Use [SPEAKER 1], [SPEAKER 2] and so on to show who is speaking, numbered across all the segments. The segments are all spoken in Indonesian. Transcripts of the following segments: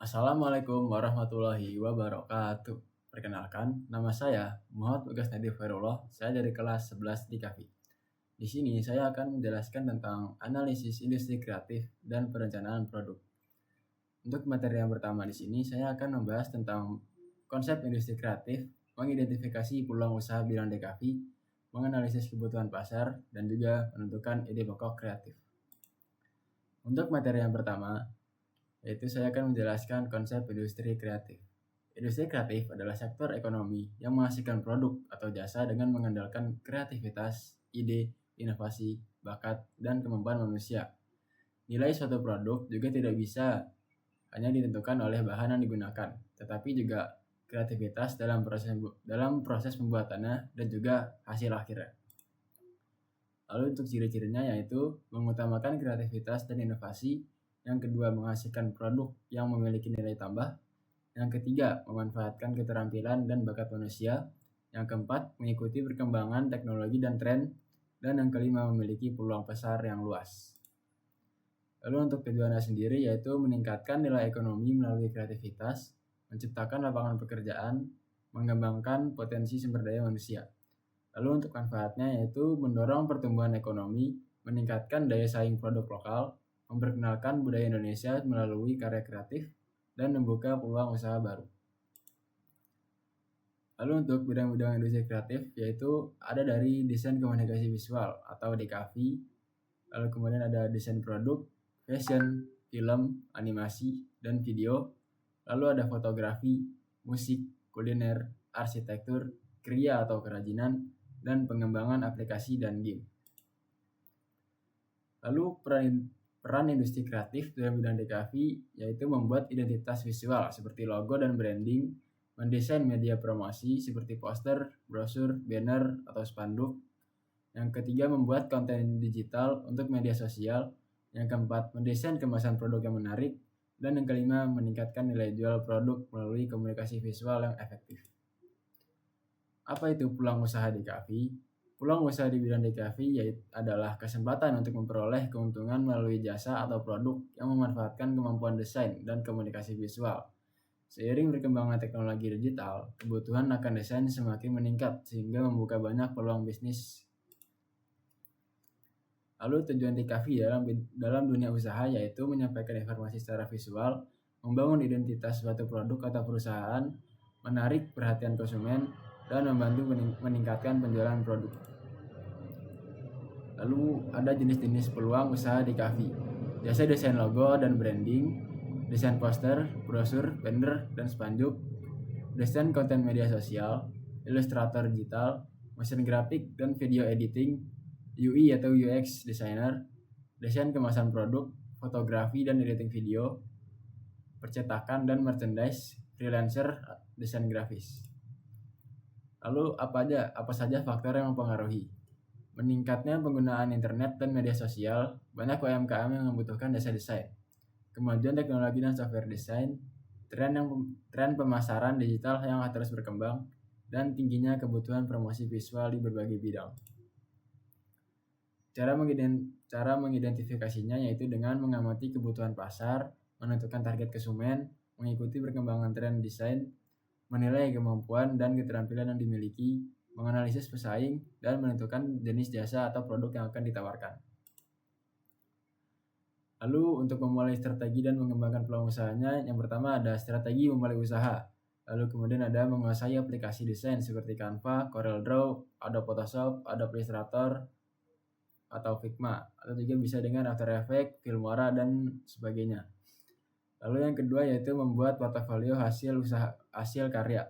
[SPEAKER 1] Assalamualaikum warahmatullahi wabarakatuh. Perkenalkan, nama saya Muhammad Bagas Nadi Khairullah. Saya dari kelas 11 di KAFI. Di sini saya akan menjelaskan tentang analisis industri kreatif dan perencanaan produk. Untuk materi yang pertama di sini, saya akan membahas tentang konsep industri kreatif, mengidentifikasi peluang usaha bidang DKV, menganalisis kebutuhan pasar, dan juga menentukan ide pokok kreatif. Untuk materi yang pertama, yaitu saya akan menjelaskan konsep industri kreatif. Industri kreatif adalah sektor ekonomi yang menghasilkan produk atau jasa dengan mengandalkan kreativitas, ide, inovasi, bakat, dan kemampuan manusia. Nilai suatu produk juga tidak bisa hanya ditentukan oleh bahan yang digunakan, tetapi juga kreativitas dalam proses pembuatannya dan juga hasil akhirnya. Lalu untuk ciri-cirinya yaitu mengutamakan kreativitas dan inovasi. Yang kedua, menghasilkan produk yang memiliki nilai tambah. Yang ketiga, memanfaatkan keterampilan dan bakat manusia. Yang keempat, mengikuti perkembangan teknologi dan tren. Dan yang kelima, memiliki peluang pasar yang luas. Lalu untuk tujuannya sendiri yaitu meningkatkan nilai ekonomi melalui kreativitas, menciptakan lapangan pekerjaan, mengembangkan potensi sumber daya manusia. Lalu untuk manfaatnya yaitu mendorong pertumbuhan ekonomi, meningkatkan daya saing produk lokal, memperkenalkan budaya Indonesia melalui karya kreatif, dan membuka peluang usaha baru. Lalu untuk bidang-bidang industri kreatif yaitu ada dari desain komunikasi visual atau DKV, lalu kemudian ada desain produk, fashion, film, animasi, dan video, lalu ada fotografi, musik, kuliner, arsitektur, kriya atau kerajinan, dan pengembangan aplikasi dan game. Lalu peran industri kreatif dalam bidang DKV yaitu membuat identitas visual seperti logo dan branding, mendesain media promosi seperti poster, brosur, banner, atau spanduk. Yang ketiga, membuat konten digital untuk media sosial. Yang keempat, mendesain kemasan produk yang menarik. Dan yang kelima, meningkatkan nilai jual produk melalui komunikasi visual yang efektif. Apa itu peluang usaha DKV? Peluang usaha di bidang DKV adalah kesempatan untuk memperoleh keuntungan melalui jasa atau produk yang memanfaatkan kemampuan desain dan komunikasi visual. Seiring berkembangnya teknologi digital, kebutuhan akan desain semakin meningkat sehingga membuka banyak peluang bisnis. Lalu tujuan DKV dalam dunia usaha yaitu menyampaikan informasi secara visual, membangun identitas suatu produk atau perusahaan, menarik perhatian konsumen, dan membantu meningkatkan penjualan produk. Lalu ada jenis-jenis peluang usaha di DKV. Jasa desain logo dan branding, desain poster, brosur, banner, dan spanduk, desain konten media sosial, ilustrator digital, motion graphic dan video editing, UI atau UX designer, desain kemasan produk, fotografi dan editing video, percetakan dan merchandise, freelancer, desain grafis. Lalu apa saja faktor yang mempengaruhi? Meningkatnya penggunaan internet dan media sosial, banyak UMKM yang membutuhkan jasa desain. Kemajuan teknologi dan software desain, tren pemasaran digital yang terus berkembang, dan tingginya kebutuhan promosi visual di berbagai bidang. Cara mengidentifikasinya yaitu dengan mengamati kebutuhan pasar, menentukan target konsumen, mengikuti perkembangan tren desain, menilai kemampuan dan keterampilan yang dimiliki, menganalisis pesaing, dan menentukan jenis jasa atau produk yang akan ditawarkan. Lalu untuk memulai strategi dan mengembangkan peluang usahanya, yang pertama ada strategi memulai usaha. Lalu kemudian ada menguasai aplikasi desain seperti Canva, CorelDRAW, Adobe Photoshop, Adobe Illustrator, atau Figma. Atau juga bisa dengan After Effects, Filmora, dan sebagainya. Lalu yang kedua yaitu membuat portofolio hasil karya.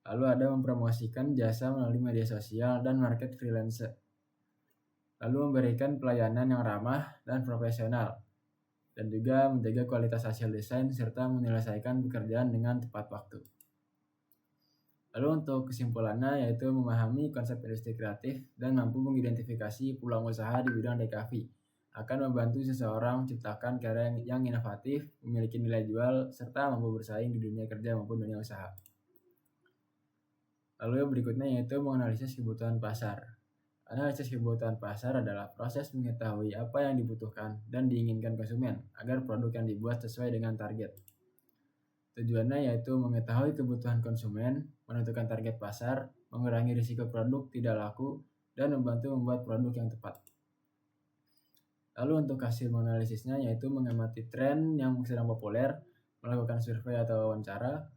[SPEAKER 1] Lalu ada mempromosikan jasa melalui media sosial dan market freelancer. Lalu memberikan pelayanan yang ramah dan profesional. Dan juga menjaga kualitas hasil desain serta menyelesaikan pekerjaan dengan tepat waktu. Lalu untuk kesimpulannya yaitu memahami konsep industri kreatif dan mampu mengidentifikasi peluang usaha di bidang DKV akan membantu seseorang menciptakan karya yang inovatif, memiliki nilai jual, serta mampu bersaing di dunia kerja maupun dunia usaha. Lalu yang berikutnya yaitu menganalisis kebutuhan pasar. Analisis kebutuhan pasar adalah proses mengetahui apa yang dibutuhkan dan diinginkan konsumen agar produk yang dibuat sesuai dengan target. Tujuannya yaitu mengetahui kebutuhan konsumen, menentukan target pasar, mengurangi risiko produk tidak laku, dan membantu membuat produk yang tepat. Lalu untuk hasil analisisnya yaitu mengamati tren yang sedang populer, melakukan survei atau wawancara,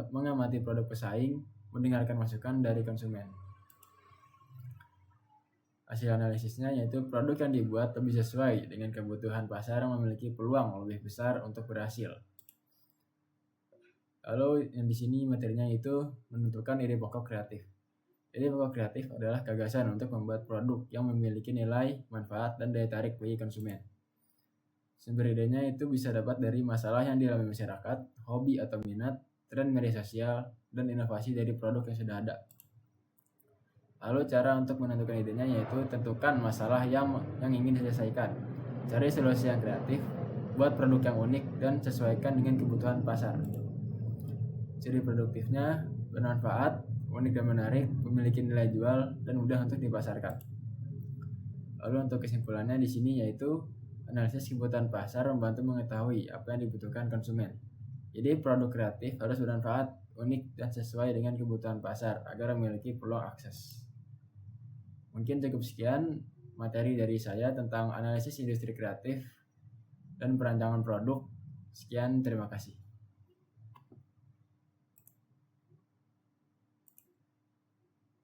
[SPEAKER 1] mengamati produk pesaing, mendengarkan masukan dari konsumen. Hasil analisisnya yaitu produk yang dibuat lebih sesuai dengan kebutuhan pasar memiliki peluang lebih besar untuk berhasil. Lalu yang di sini materinya itu menentukan ide pokok kreatif. Ide pokok kreatif adalah gagasan untuk membuat produk yang memiliki nilai, manfaat, dan daya tarik bagi konsumen. Sumber idenya itu bisa dapat dari masalah yang dialami masyarakat, hobi atau minat, tren media sosial, dan inovasi dari produk yang sudah ada. Lalu cara untuk menentukan idenya yaitu tentukan masalah yang ingin diselesaikan. Cari solusi yang kreatif, buat produk yang unik, dan sesuaikan dengan kebutuhan pasar. Ciri produktifnya bermanfaat, unik dan menarik, memiliki nilai jual, dan mudah untuk dipasarkan. Lalu untuk kesimpulannya di sini yaitu analisis kebutuhan pasar membantu mengetahui apa yang dibutuhkan konsumen. Jadi produk kreatif harus bermanfaat, unik, dan sesuai dengan kebutuhan pasar agar memiliki peluang akses. Mungkin cukup sekian materi dari saya tentang analisis industri kreatif dan perancangan produk. Sekian, terima kasih.